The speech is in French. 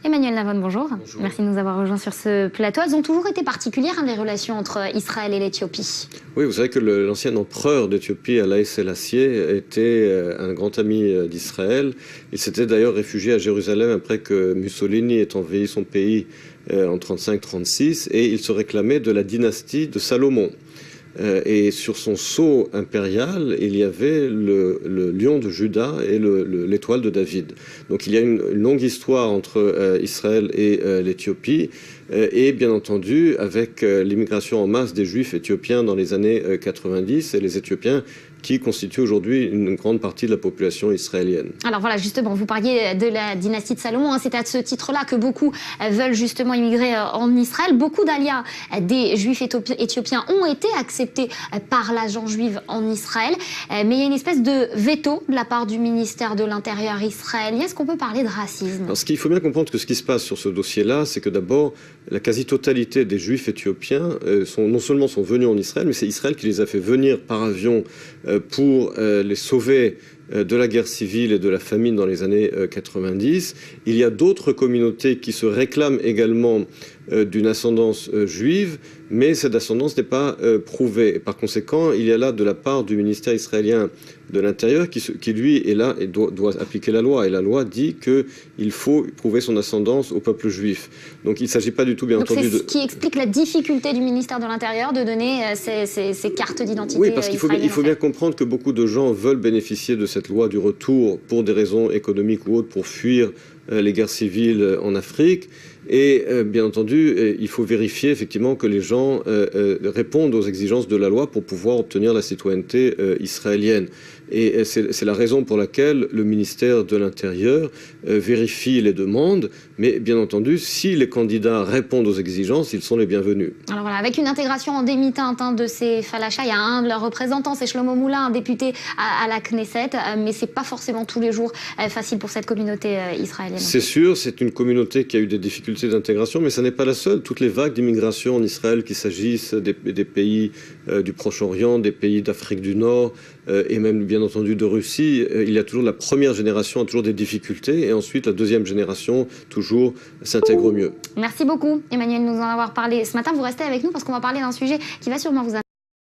Emmanuel Navon, bonjour. Bonjour. Merci de nous avoir rejoints sur ce plateau. Elles ont toujours été particulières, les relations entre Israël et l'Éthiopie. Oui, vous savez que l'ancien empereur d'Éthiopie, Haïlé Sélassié, était un grand ami d'Israël. Il s'était d'ailleurs réfugié à Jérusalem après que Mussolini ait envahi son pays en 1935-1936 et il se réclamait de la dynastie de Salomon. Et sur son sceau impérial, il y avait le lion de Juda et l'étoile de David. Donc il y a une longue histoire entre Israël et l'Éthiopie, et bien entendu avec l'immigration en masse des Juifs éthiopiens dans les années 90, et les Éthiopiens qui constituent aujourd'hui une grande partie de la population israélienne. Alors voilà, justement, vous parliez de la dynastie de Salomon, c'est à ce titre-là que beaucoup veulent justement immigrer en Israël. Beaucoup d'alias des Juifs éthiopiens ont été acceptés par l'agent juive en Israël, mais il y a une espèce de veto de la part du ministère de l'Intérieur israélien. Est-ce qu'on peut parler de racisme? Alors, il faut bien comprendre que ce qui se passe sur ce dossier-là, c'est que d'abord, la quasi-totalité des Juifs éthiopiens non seulement sont venus en Israël, mais c'est Israël qui les a fait venir par avion pour les sauver de la guerre civile et de la famine dans les années 90. Il y a d'autres communautés qui se réclament également d'une ascendance juive, mais cette ascendance n'est pas prouvée. Et par conséquent, il y a là de la part du ministère israélien de l'Intérieur qui lui est là et doit appliquer la loi. Et la loi dit qu'il faut prouver son ascendance au peuple juif. Donc il ne s'agit pas du tout, bien entendu... C'est ce qui explique la difficulté du ministère de l'Intérieur de donner ces cartes d'identité. Oui, parce qu'il faut bien comprendre que beaucoup de gens veulent bénéficier de cette loi du retour pour des raisons économiques ou autres, pour fuir les guerres civiles en Afrique. Et bien entendu, il faut vérifier effectivement que les gens répondent aux exigences de la loi pour pouvoir obtenir la citoyenneté israélienne. Et c'est la raison pour laquelle le ministère de l'Intérieur vérifie les demandes. Mais bien entendu, si les candidats répondent aux exigences, ils sont les bienvenus. Alors voilà, avec une intégration en demi-teinte de ces falachas, il y a un de leurs représentants, c'est Shlomo Moula, un député à la Knesset, mais c'est pas forcément tous les jours facile pour cette communauté israélienne. C'est sûr, c'est une communauté qui a eu des difficultés d'intégration, mais ça n'est pas la seule. Toutes les vagues d'immigration en Israël, qu'il s'agisse des pays du Proche-Orient, des pays d'Afrique du Nord, et même bien entendu de Russie, il y a toujours la première génération a toujours des difficultés, et ensuite la deuxième génération toujours s'intègre mieux. Merci beaucoup Emmanuel de nous en avoir parlé ce matin. Vous restez avec nous parce qu'on va parler d'un sujet qui va sûrement vous intéresser.